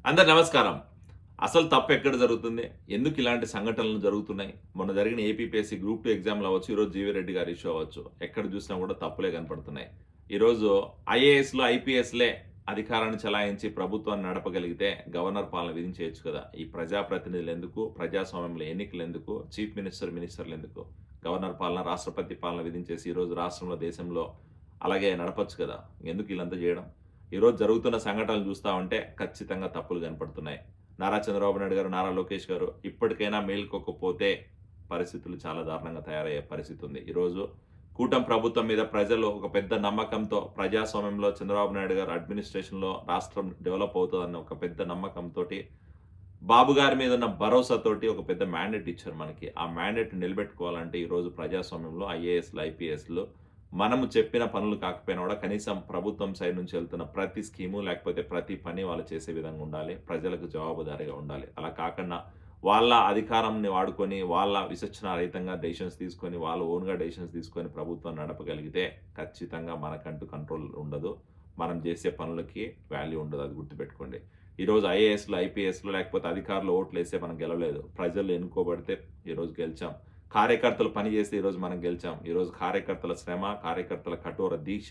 అందరు నమస్కారం. అసలు తప్పు ఎక్కడ జరుగుతుంది? ఎందుకు ఇలాంటి సంఘటనలు జరుగుతున్నాయి? మొన్న జరిగిన ఏపీపీఎస్సీ గ్రూప్ 2 ఎగ్జామ్‌లు అవ్వచ్చు, ఈరోజు జీవీ రెడ్డి గారి ఇష్యూ అవ్వచ్చు. ఎక్కడ చూసినా కూడా తప్పులే కనపడుతున్నాయి. ఈరోజు ఐఏఎస్‌లు, ఐపీఎస్‌లే అధికారాన్ని చెలాయించి ప్రభుత్వాన్ని నడపగలిగితే గవర్నర్ పాలన విధించేయొచ్చు కదా! ఈ ప్రజాప్రతినిధులెందుకు? ప్రజాస్వామ్యంలో ఎన్నికలెందుకు? చీఫ్ మినిస్టర్, మినిస్టర్‌లెందుకు? గవర్నర్ పాలన, రాష్ట్రపతి పాలన విధించేసి ఈరోజు రాష్ట్రంలో, దేశంలో అలాగే నడపొచ్చు కదా! ఎందుకు ఈళ్ళంతా చేయడం? ఈరోజు జరుగుతున్న సంఘటనలు చూస్తా ఉంటే ఖచ్చితంగా తప్పులు కనపడుతున్నాయి. నారా చంద్రబాబు నాయుడు గారు, నారా లోకేష్ గారు ఇప్పటికైనా మేలుకోకపోతే పరిస్థితులు చాలా దారుణంగా తయారయ్యే పరిస్థితి ఉంది. ఈరోజు కూటమి ప్రభుత్వం మీద ప్రజలు ఒక పెద్ద నమ్మకంతో ప్రజాస్వామ్యంలో చంద్రబాబు నాయుడు గారు అడ్మినిస్ట్రేషన్‌లో రాష్ట్రం డెవలప్ అవుతదన్న ఒక పెద్ద నమ్మకంతోటి, బాబు గారి మీద ఉన్న భరోసాతోటి ఒక పెద్ద మ్యాండేట్ ఇచ్చారు మనకి. ఆ మ్యాండేట్‌ని నిలబెట్టుకోవాలంటే ఈరోజు ప్రజాస్వామ్యంలో ఐఏఎస్‌లు, ఐపీఎస్‌లు మనము చెప్పిన పనులు కాకపోయినా కూడా కనీసం ప్రభుత్వం సైడ్ నుంచి వెళ్తున్న ప్రతి స్కీము లేకపోతే ప్రతి పని వాళ్ళు చేసే విధంగా ఉండాలి. ప్రజలకు జవాబుదారీగా ఉండాలి. అలా కాకుండా వాళ్ళ అధికారంని వాడుకొని, వాళ్ళ విచక్షణారహితంగా డెసిషన్స్ తీసుకొని, వాళ్ళు ఓన్‌గా డెసిషన్స్ తీసుకొని ప్రభుత్వం నడపగలిగితే ఖచ్చితంగా మనకంటూ కంట్రోల్ ఉండదు. మనం చేసే పనులకి వాల్యూ ఉండదు. అది గుర్తుపెట్టుకోండి. ఈరోజు ఐఏఎస్‌లు, ఐపీఎస్‌లు లేకపోతే అధికారులు ఓట్లేస్తే మనం గెలవలేదు. ప్రజలు ఎన్నుకోబడితే ఈరోజు గెలిచాం. కార్యకర్తలు పని చేస్తే ఈరోజు మనం గెలిచాం. ఈరోజు కార్యకర్తల శ్రమ, కార్యకర్తల కఠోర దీక్ష,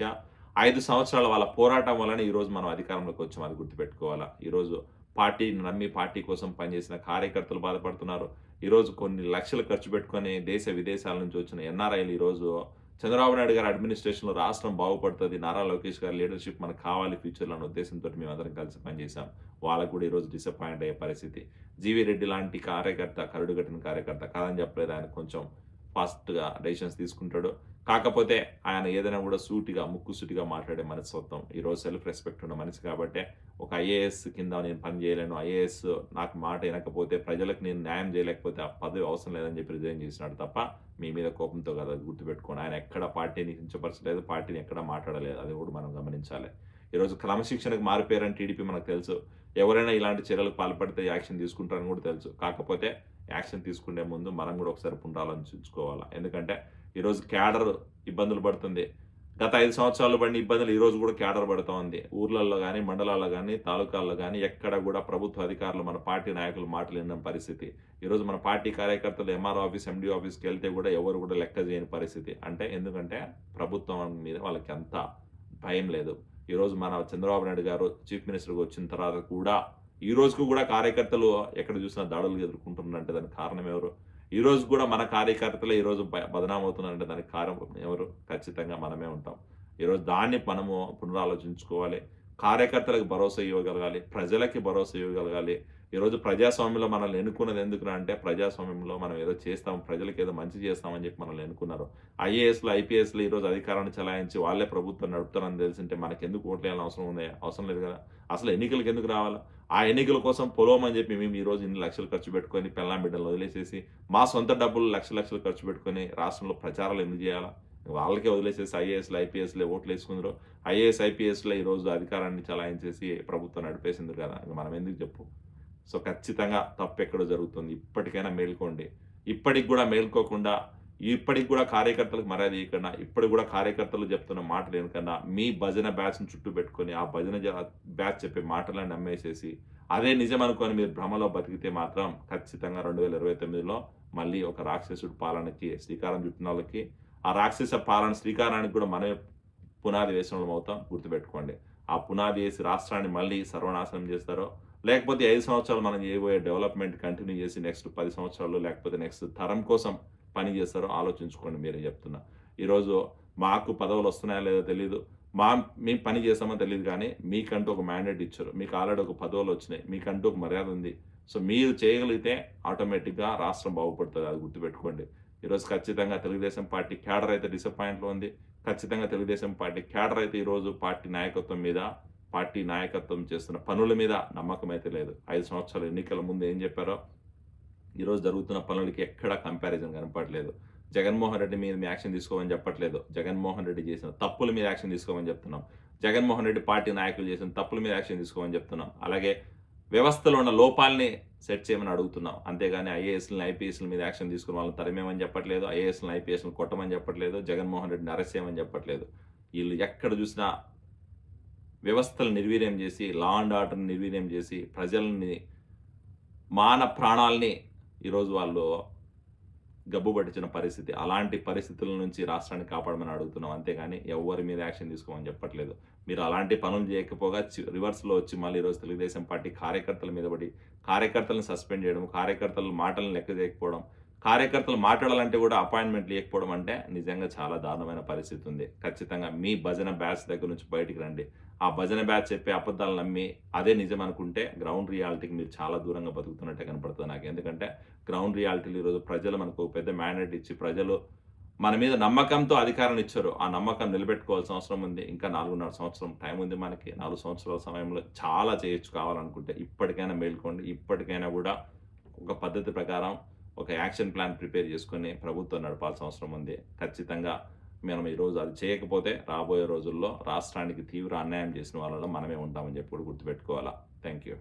5 సంవత్సరాల వాళ్ళ పోరాటం వల్లనే ఈరోజు మనం అధికారంలోకి వచ్చాం. అది గుర్తుపెట్టుకోవాలా. ఈరోజు పార్టీని నమ్మి పార్టీ కోసం పనిచేసిన కార్యకర్తలు బాధపడుతున్నారు. ఈరోజు కొన్ని లక్షలు ఖర్చు పెట్టుకొని దేశ విదేశాల నుంచి వచ్చిన ఎన్ఆర్ఐలు ఈరోజు చంద్రబాబు నాయుడు గారి అడ్మినిస్ట్రేషన్‌లో రాష్ట్రం బాగుపడుతది. నారా లోకేష్ గారి లీడర్‌షిప్ మనకు కావాలి ఫ్యూచర్‌లో అనే ఉద్దేశంతోటి మేమందరం కలిసి పనిచేశాం. వాళ్ళకి కూడా ఈరోజు డిసప్పాయింట్ అయ్యే పరిస్థితి. జీవీ రెడ్డి లాంటి కార్యకర్త, కరుడుగట్టిన కార్యకర్త కాదని చెప్పలేదు. ఆయన కొంచెం ఫాస్ట్‌గా డెసిషన్స్ తీసుకుంటాడు. కాకపోతే ఆయన ఏదైనా కూడా సూటిగా, ముక్కుసూటిగా మాట్లాడే మనస్తత్వం. ఈరోజు సెల్ఫ్ రెస్పెక్ట్ ఉన్న మనిషి కాబట్టే ఒక ఐఏఎస్ కింద నేను పని చేయలేను. ఐఏఎస్ నాకు మాట వినకపోతే, ప్రజలకు నేను న్యాయం చేయలేకపోతే ఆ పదవి అవసరం లేదని చెప్పి రిజైన్ చేసినాడు తప్ప మీ మీద కోపంతో కాదు. అది గుర్తుపెట్టుకోండి. ఆయన ఎక్కడ పార్టీని కించపరచలేదు. పార్టీని ఎక్కడ మాట్లాడలేదు. అది కూడా మనం గమనించాలి. ఈరోజు క్రమశిక్షణకు మారిపోయారని టీడీపీ మనకు తెలుసు. ఎవరైనా ఇలాంటి చర్యలకు పాల్పడితే యాక్షన్ తీసుకుంటారని కూడా తెలుసు. కాకపోతే యాక్షన్ తీసుకునే ముందు మనం కూడా ఒకసారి పునరాలోచించుకోవాలా. ఎందుకంటే ఈరోజు క్యాడర్ ఇబ్బందులు పడుతుంది. గత 5 సంవత్సరాలు పడిన ఇబ్బందులు ఈరోజు కూడా క్యాడర్ పడతా ఉంది. ఊర్లల్లో గాని, మండలాల్లో గాని, తాలూకాల్లో గాని ఎక్కడ కూడా ప్రభుత్వ అధికారులు మన పార్టీ నాయకులు మాటలు వినని పరిస్థితి. ఈరోజు మన పార్టీ కార్యకర్తలు ఎంఆర్ఓ ఆఫీస్, ఎండీ ఆఫీస్‌కెళ్తే కూడా ఎవరు కూడా లెక్క చేయని పరిస్థితి. అంటే ఎందుకంటే ప్రభుత్వం మీద వాళ్ళకి అంత భయం లేదు. ఈరోజు మన చంద్రబాబు నాయుడు గారు చీఫ్ మినిస్టర్‌గా వచ్చిన తర్వాత కూడా ఈ రోజుకు కూడా కార్యకర్తలు ఎక్కడ చూసినా దాడులు ఎదుర్కొంటున్నారంటే దానికి కారణం ఎవరు? ఈరోజు కూడా మన కార్యకర్తలే ఈరోజు బదనామవుతున్నారంటే దానికి కారణం ఎవరు? ఖచ్చితంగా మనమే ఉంటాం. ఈరోజు దాన్ని మనము పునరాలోచించుకోవాలి. కార్యకర్తలకు భరోసా ఇవ్వగలగాలి. ప్రజలకి భరోసా ఇవ్వగలగాలి. ఈరోజు ప్రజాస్వామ్యంలో మనల్ని ఎన్నుకున్నది ఎందుకురా అంటే ప్రజాస్వామ్యంలో మనం ఏదో చేస్తాం, ప్రజలకి ఏదో మంచి చేస్తామని చెప్పి మనల్ని ఎన్నుకున్నారు. ఐఏఎస్‌లు, ఐపీఎస్‌లు ఈరోజు అధికారాన్ని చెలాయించి వాళ్ళే ప్రభుత్వం నడుపుతారని తెలిసుంటే మనకెందుకు ఓట్లేయాల్సిన అవసరం ఉంది? అవసరం లేదు కదా! అసలు ఎన్నికలకి ఎందుకు రావాలా? ఆ ఎన్నికల కోసం పొలవమని చెప్పి మేము ఈరోజు ఇన్ని లక్షలు ఖర్చు పెట్టుకొని పెళ్ళాం బిడ్డలను వదిలేసేసి, మా సొంత డబ్బులు లక్షలు లక్షలు ఖర్చు పెట్టుకొని రాష్ట్రంలో ప్రచారాలు ఎందుకు చేయాలా? వాళ్ళకే వదిలేసేసి ఐఏఎస్‌లు, ఐపీఎస్‌లే ఓట్లేసుకుందురు. ఐఏఎస్, ఐపీఎస్‌లే ఈరోజు అధికారాన్ని చలాయించేసి ప్రభుత్వం నడిపేసిండ్రు కదా! ఇంక మనం ఎందుకు చెప్పు? సో, ఖచ్చితంగా తప్పెక్కడో జరుగుతుంది. ఇప్పటికైనా మేలుకోండి. ఇప్పటికి గూడా మేలుకోకుండా, ఇప్పటికి గూడా కార్యకర్తలకు మర్యాద ఇయ్యకుండా, ఇప్పటికి గూడా కార్యకర్తలు చెప్తున్న మాటలు ఇనకుండా, మీ భజన బ్యాచ్‌ని చుట్టూ పెట్టుకొని, ఆ భజన బ్యాచ్ చెప్పే మాటలను నమ్మేసేసి, అదే నిజమనుకోని మీరు భ్రమలో బతికితే మాత్రం ఖచ్చితంగా 2029లో మళ్ళీ ఒక రాక్షసుడి పాలనకి శ్రీకారం చుట్టినోళ్ళకి, ఆ రాక్షస పాలన శ్రీకారానికి గూడా మనమే పునాది వేసినోళ్ళం అవుతాం. గుర్తుపెట్టుకోండి. ఆ పునాది ఏసి రాష్ట్రాన్ని మళ్ళీ సర్వనాశనం చేస్తారో, లేకపోతే 5 సంవత్సరాలు మనం చేయబోయే డెవలప్‌మెంట్ కంటిన్యూ చేసి నెక్స్ట్ 10 సంవత్సరాలు లేకపోతే నెక్స్ట్ తరం కోసం పని చేస్తారో ఆలోచించుకోండి మీరే చెప్తున్నా. ఈరోజు మాకు పదవులొస్తున్నాయో లేదో తెలీదు. మేము పని చేస్తామో తెలీదు గానీ, మీకంటూ ఒక మ్యాండేట్ ఇచ్చారు. మీకు ఆల్రెడీ ఒక పదవులొచ్చినాయి. మీకంటూ ఒక మర్యాద ఉంది. సో, మీరు చేయగలిగితే ఆటోమేటిక్‌గా రాష్ట్రం బాగుపడుతది. అది గుర్తుపెట్టుకోండి. ఈరోజు ఖచ్చితంగా తెలుగుదేశం పార్టీ క్యాడర్ అయితే డిసప్పాయింట్‌లో ఉంది. ఖచ్చితంగా తెలుగుదేశం పార్టీ క్యాడర్ అయితే ఈరోజు పార్టీ నాయకత్వం మీద, పార్టీ నాయకత్వం చేస్తున్న పనుల మీద నమ్మకమైతే లేదు. 5 సంవత్సరాల ఎన్నికల ముందు ఏం చెప్పారో, ఈరోజు జరుగుతున్న పనులకి ఎక్కడా కంపారిజన్ కనపడట్లేదు. జగన్మోహన్ రెడ్డి మీద మీ యాక్షన్ తీసుకోమని చెప్పట్లేదు. జగన్మోహన్ రెడ్డి చేసిన తప్పుల మీద యాక్షన్ తీసుకోమని చెప్తున్నాం. జగన్మోహన్ రెడ్డి పార్టీ నాయకులు చేసిన తప్పుల మీద యాక్షన్ తీసుకోమని చెప్తున్నాం. అలాగే వ్యవస్థలో ఉన్న లోపాల్ని సెట్ చేయమని అడుగుతున్నాం. అంతేగాని ఐఏఎస్‌లని, ఐపీఎస్‌ల మీద యాక్షన్ తీసుకుని వాళ్ళని తరిమేమని చెప్పట్లేదు. ఐఏఎస్‌లని, ఐపీఎస్‌లని కొట్టమని చెప్పట్లేదు. జగన్మోహన్ రెడ్డిని అరెస్ట్ చేయమని చెప్పట్లేదు. ఈళ్ళు ఎక్కడ చూసినా వ్యవస్థలు నిర్వీర్యం చేసి, లా అండ్ ఆర్డర్‌ని నిర్వీర్యం చేసి, ప్రజల్ని ప్రాణాల్ని ఈరోజు వాళ్ళు గబ్బు పట్టించిన పరిస్థితి. అలాంటి పరిస్థితుల నుంచి రాష్ట్రాన్ని కాపాడమని అడుగుతున్నాం. అంతేగాని ఎవ్వరి మీద యాక్షన్ తీసుకోమని చెప్పట్లేదు. మీరు అలాంటి పనులు చేయకపోగా రివర్స్‌లో వచ్చి మళ్ళీ ఈరోజు తెలుగుదేశం పార్టీ కార్యకర్తల మీద పడి, కార్యకర్తలను సస్పెండ్ చేయడం, కార్యకర్తల మాటలను లెక్క చేయకపోవడం, కార్యకర్తలు మాట్లాడాలంటే కూడా అపాయింట్‌మెంట్లు ఇయ్యకపోవడం అంటే నిజంగా చాలా దారుణమైన పరిస్థితి ఉంది. ఖచ్చితంగా మీ భజన బ్యాచ్ దగ్గర నుంచి బయటికి రండి. ఆ భజన బ్యాచ్ చెప్పే అబద్ధాలు నమ్మి అదే నిజం అనుకుంటే గ్రౌండ్ రియాలిటీకి మీరు చాలా దూరంగా బతుకుతున్నట్టే కనపడుతుంది నాకు. ఎందుకంటే గ్రౌండ్ రియాలిటీలో ఈరోజు ప్రజలు మనకు ఒక పెద్ద మ్యాండేట్ ఇచ్చి ప్రజలు మన మీద నమ్మకంతో అధికారాన్ని ఇచ్చారు. ఆ నమ్మకం నిలబెట్టుకోవాల్సిన అవసరం ఉంది. ఇంకా 4.5 సంవత్సరం టైం ఉంది మనకి. 4 సంవత్సరాల సమయంలో చాలా చేయొచ్చు కావాలనుకుంటే. ఇప్పటికైనా మేలుకోండి. ఇప్పటికైనా కూడా ఒక పద్ధతి ప్రకారం ఒక యాక్షన్ ప్లాన్ ప్రిపేర్ చేసుకొని ప్రభుత్వం నడపాల్సిన అవసరం ఉంది. ఖచ్చితంగా మనం ఈరోజు అది చేయకపోతే రాబోయే రోజుల్లో రాష్ట్రానికి తీవ్ర అన్యాయం చేసిన వాళ్ళలో మనమే ఉంటామని చెప్పి కూడా గుర్తుపెట్టుకోవాలా. Thank you.